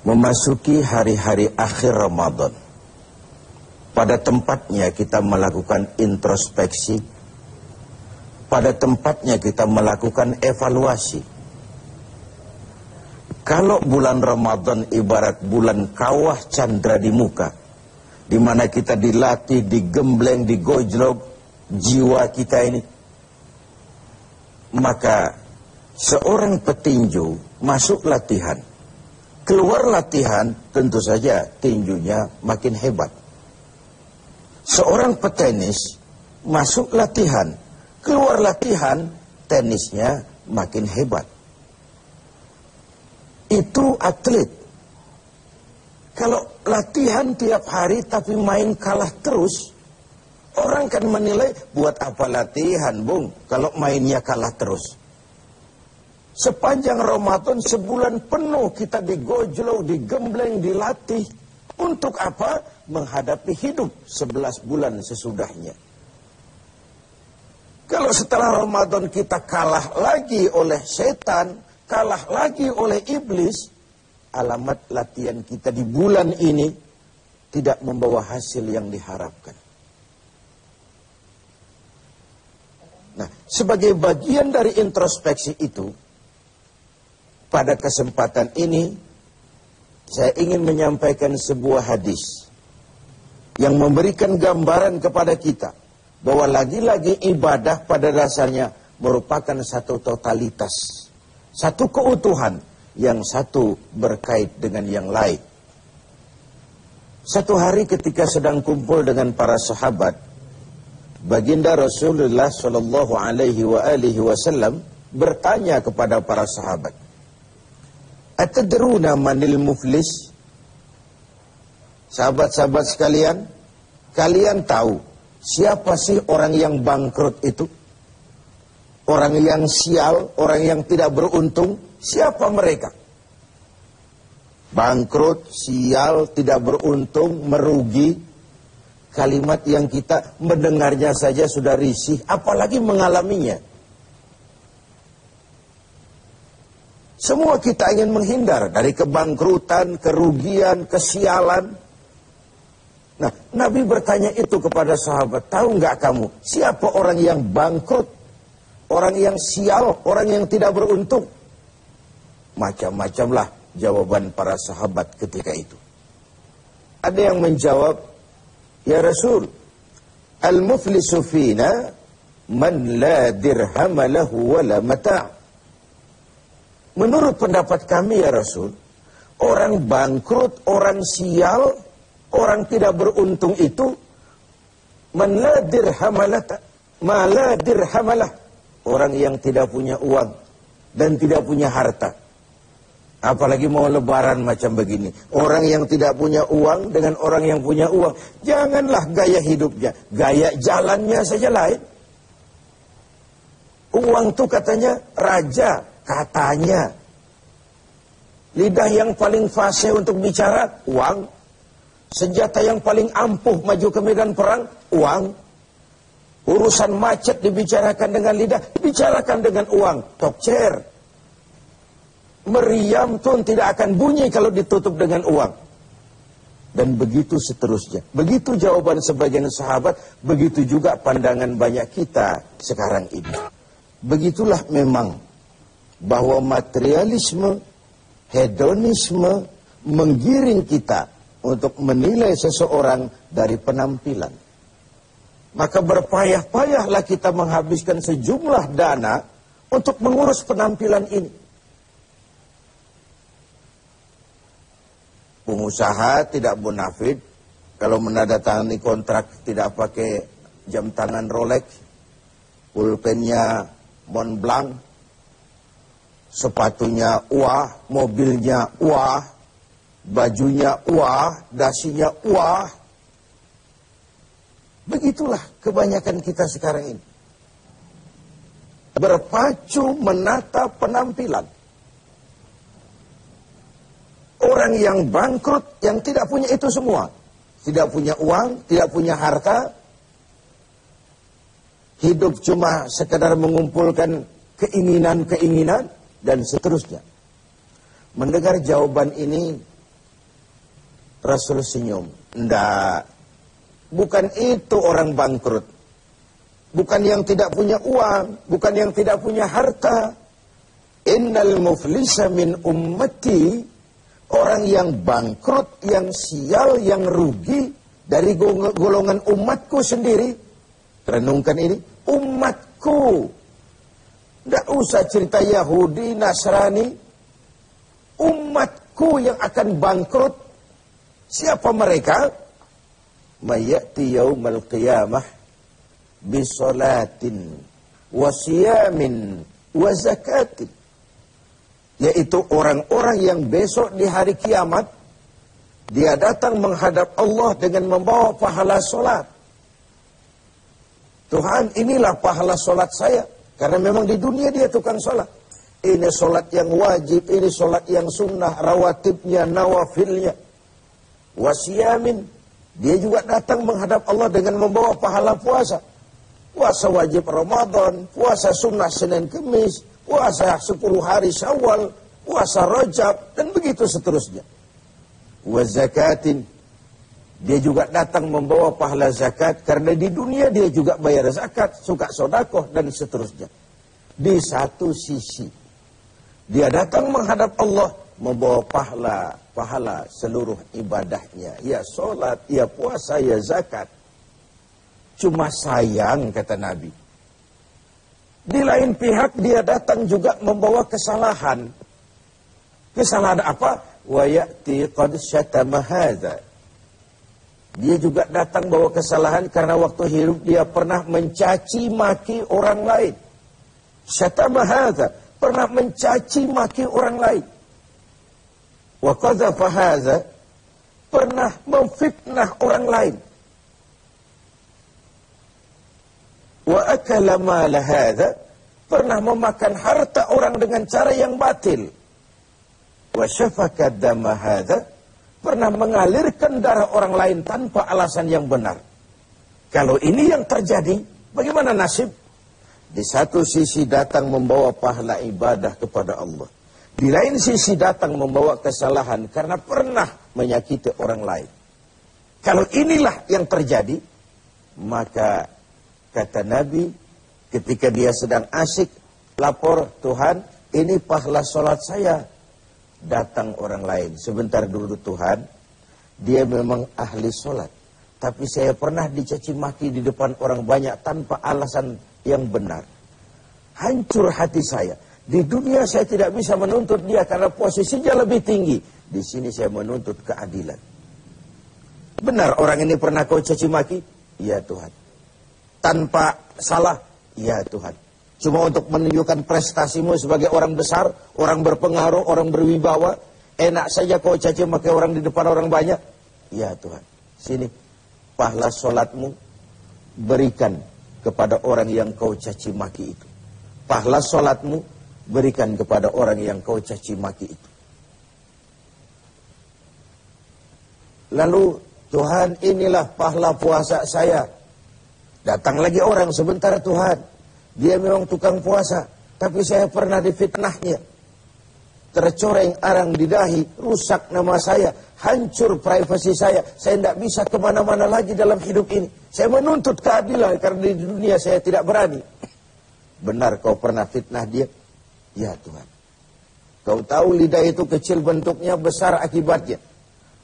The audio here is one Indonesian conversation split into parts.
Memasuki hari-hari akhir Ramadan, pada tempatnya kita melakukan introspeksi, pada tempatnya kita melakukan evaluasi. Kalau bulan Ramadan ibarat bulan kawah candra di muka, di mana kita dilatih, digembleng, digojlok jiwa kita ini, maka seorang petinju masuk latihan, keluar latihan, tentu saja tinjunya makin hebat. Seorang petenis masuk latihan, keluar latihan, tenisnya makin hebat. Itu atlet. Kalau latihan tiap hari tapi main kalah terus, orang kan menilai, buat apa latihan, Bung, kalau mainnya kalah terus. Sepanjang Ramadan sebulan penuh kita digojlok, digembleng, dilatih. Untuk apa? Menghadapi hidup 11 bulan sesudahnya. Kalau setelah Ramadan kita kalah lagi oleh setan, kalah lagi oleh iblis, alamat latihan kita di bulan ini tidak membawa hasil yang diharapkan. Nah, sebagai bagian dari introspeksi itu, pada kesempatan ini, saya ingin menyampaikan sebuah hadis yang memberikan gambaran kepada kita bahwa lagi-lagi ibadah pada dasarnya merupakan satu totalitas, satu keutuhan, yang satu berkait dengan yang lain. Satu hari ketika sedang kumpul dengan para sahabat, baginda Rasulullah Shallallahu Alaihi Wasallam bertanya kepada para sahabat, "Atadruna manil muflis?" Sahabat-sahabat sekalian, kalian tahu siapa sih orang yang bangkrut itu? Orang yang sial, orang yang tidak beruntung, siapa mereka? Bangkrut, sial, tidak beruntung, merugi. Kalimat yang kita mendengarnya saja sudah risih, apalagi mengalaminya. Semua kita ingin menghindar dari kebangkrutan, kerugian, kesialan. Nah, Nabi bertanya itu kepada sahabat, tahu nggak kamu siapa orang yang bangkrut, orang yang sial, orang yang tidak beruntung? Macam-macamlah jawaban para sahabat ketika itu. Ada yang menjawab, ya Rasul, al-muflisu fina man la dirham lahu wa la mata'. Menurut pendapat kami ya Rasul, orang bangkrut, orang sial, orang tidak beruntung itu man la dirhamalah, ma la dirhamalah, orang yang tidak punya uang dan tidak punya harta. Apalagi mau lebaran macam begini, orang yang tidak punya uang dengan orang yang punya uang, janganlah gaya hidupnya, gaya jalannya saja lain. Uang itu katanya raja, katanya. Lidah yang paling fasih untuk bicara, uang. Senjata yang paling ampuh maju ke medan perang, uang. Urusan macet dibicarakan dengan lidah, bicarakan dengan uang. Tokcer. Meriam pun tidak akan bunyi kalau ditutup dengan uang. Dan begitu seterusnya. Begitu jawaban sebagian sahabat, begitu juga pandangan banyak kita sekarang ini. Begitulah memang bahwa materialisme, hedonisme menggiring kita untuk menilai seseorang dari penampilan. Maka berpayah-payahlah kita menghabiskan sejumlah dana untuk mengurus penampilan ini. Pengusaha tidak bonafit kalau menandatangani kontrak tidak pakai jam tangan Rolex, pulpennya Montblanc, sepatunya wah, mobilnya wah, bajunya wah, dasinya wah. Begitulah kebanyakan kita sekarang ini. Berpacu menata penampilan. Orang yang bangkrut, yang tidak punya itu semua. Tidak punya uang, tidak punya harta. Hidup cuma sekedar mengumpulkan keinginan-keinginan dan seterusnya. Mendengar jawaban ini, Rasul senyum. Enggak. Bukan itu orang bangkrut. Bukan yang tidak punya uang. Bukan yang tidak punya harta. Innal muflisa min ummati. Orang yang bangkrut, yang sial, yang rugi. Dari golongan umatku sendiri. Renungkan ini. Umatku. Tidak usah cerita Yahudi, Nasrani. Umatku yang akan bangkrut. Siapa mereka? Mayati yaumal qiyamah bisolatin wasiyamin wa zakatin. Yaitu orang-orang yang besok di hari kiamat dia datang menghadap Allah dengan membawa pahala solat. Tuhan, inilah pahala solat saya. Karena memang di dunia dia tukang solat. Ini solat yang wajib, ini solat yang sunnah, rawatibnya, nawafilnya. Wasiyamin. Dia juga datang menghadap Allah dengan membawa pahala puasa. Puasa wajib Ramadan, puasa sunnah Senin Kemis, puasa 10 hari Syawal, puasa Rajab, dan begitu seterusnya. Wa zakatin. Dia juga datang membawa pahala zakat, karena di dunia dia juga bayar zakat, suka sodakoh, dan seterusnya. Di satu sisi, dia datang menghadap Allah, membawa pahala seluruh ibadahnya. Ya sholat, ya puasa, ya zakat. Cuma sayang, kata Nabi. Di lain pihak, dia datang juga membawa kesalahan. Kesalahan apa? Wa ya'ti qad syatama hadza. Dia juga datang bawa kesalahan karena waktu hidup dia pernah mencaci maki orang lain. Syatama hadza, pernah mencaci maki orang lain. Wa qadhafa hadza, pernah memfitnah orang lain. Wa akala mal hadza, pernah memakan harta orang dengan cara yang batil. Wa syafaka dama hadza, pernah mengalirkan darah orang lain tanpa alasan yang benar. Kalau ini yang terjadi, bagaimana nasib? Di satu sisi datang membawa pahala ibadah kepada Allah. Di lain sisi datang membawa kesalahan karena pernah menyakiti orang lain. Kalau inilah yang terjadi, maka kata Nabi, ketika dia sedang asyik lapor, Tuhan, ini pahala sholat saya. Datang orang lain, sebentar dulu Tuhan, dia memang ahli sholat, tapi saya pernah dicaci maki di depan orang banyak tanpa alasan yang benar. Hancur hati saya. Di dunia saya tidak bisa menuntut dia karena posisinya lebih tinggi. Di sini saya menuntut keadilan. Benar orang ini pernah kau caci maki? Ya Tuhan. Tanpa salah? Ya Tuhan. Cuma untuk menunjukkan prestasimu sebagai orang besar, orang berpengaruh, orang berwibawa. Enak saja kau caci maki orang di depan orang banyak. Ya Tuhan, sini pahala sholatmu berikan kepada orang yang kau caci maki itu. Pahala sholatmu berikan kepada orang yang kau caci maki itu. Lalu Tuhan, inilah pahala puasa saya. Datang lagi orang, sebentar Tuhan. Dia memang tukang puasa, tapi saya pernah difitnahnya. Tercoreng arang di dahi, rusak nama saya, hancur privasi saya tidak bisa kemana-mana lagi dalam hidup ini. Saya menuntut keadilan karena di dunia saya tidak berani. Benar kau pernah fitnah dia? Ya Tuhan. Kau tahu lidah itu kecil bentuknya, besar akibatnya.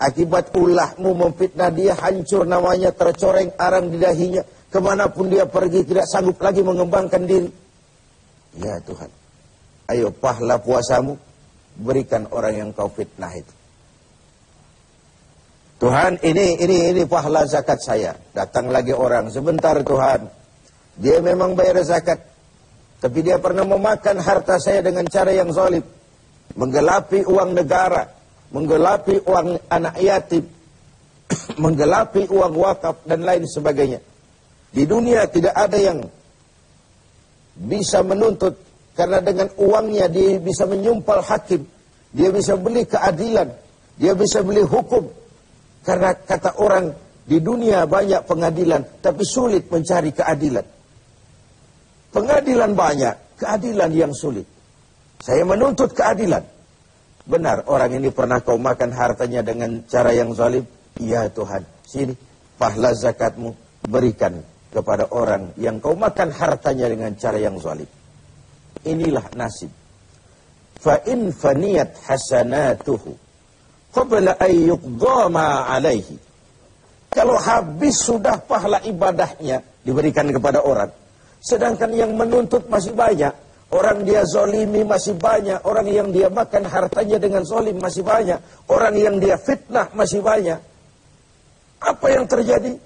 Akibat ulahmu memfitnah dia, hancur namanya, tercoreng arang di dahinya. Kemanapun dia pergi tidak sanggup lagi mengembangkan diri. Ya Tuhan, ayo pahala puasamu berikan orang yang kau fitnah itu. Tuhan, ini pahala zakat saya. Datang lagi orang, sebentar Tuhan. Dia memang bayar zakat, tapi dia pernah memakan harta saya dengan cara yang zalim, menggelapi uang negara, menggelapi uang anak yatim, menggelapi uang wakaf dan lain sebagainya. Di dunia tidak ada yang bisa menuntut, karena dengan uangnya dia bisa menyumpal hakim, dia bisa beli keadilan, dia bisa beli hukum. Karena kata orang, di dunia banyak pengadilan, tapi sulit mencari keadilan. Pengadilan banyak, keadilan yang sulit. Saya menuntut keadilan. benar orang ini pernah kau makan hartanya dengan cara yang zalim? Iya Tuhan, sini pahala zakatmu berikan kepada orang yang kau makan hartanya dengan cara yang zalim. Inilah nasib. Fa in faniyat hasanatuhu qabla an yuqda ma alaihi. Kalau habis sudah pahala ibadahnya diberikan kepada orang, sedangkan yang menuntut masih banyak, orang dia zalimi masih banyak, orang yang dia makan hartanya dengan zalim masih banyak, orang yang dia fitnah masih banyak. Apa yang terjadi?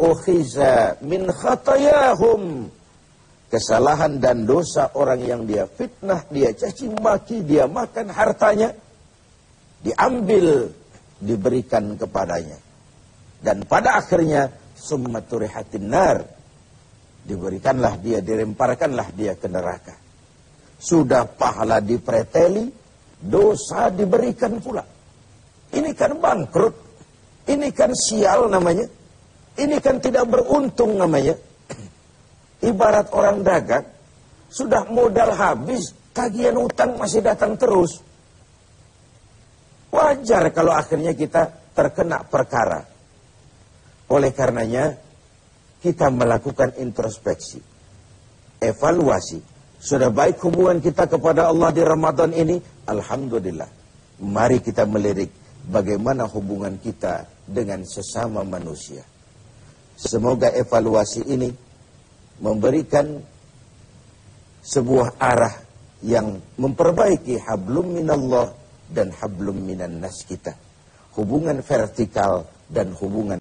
Ukhiza min khatayahum. Kesalahan dan dosa orang yang dia fitnah, dia caci maki, dia makan hartanya, diambil, diberikan kepadanya. Dan pada akhirnya summa turihatin nar, diberikanlah dia, dilemparkanlah dia ke neraka. Sudah pahala dipreteli, dosa diberikan pula. Ini kan bangkrut, ini kan sial namanya, ini kan tidak beruntung namanya. Ibarat orang dagang, sudah modal habis, tagihan utang masih datang terus. Wajar kalau akhirnya kita terkena perkara. Oleh karenanya, kita melakukan introspeksi, evaluasi. Sudah baik hubungan kita kepada Allah di Ramadan ini? Alhamdulillah. Mari kita melirik bagaimana hubungan kita dengan sesama manusia. Semoga evaluasi ini memberikan sebuah arah yang memperbaiki hablum minallah dan hablum minan nas kita. Hubungan vertikal dan hubungan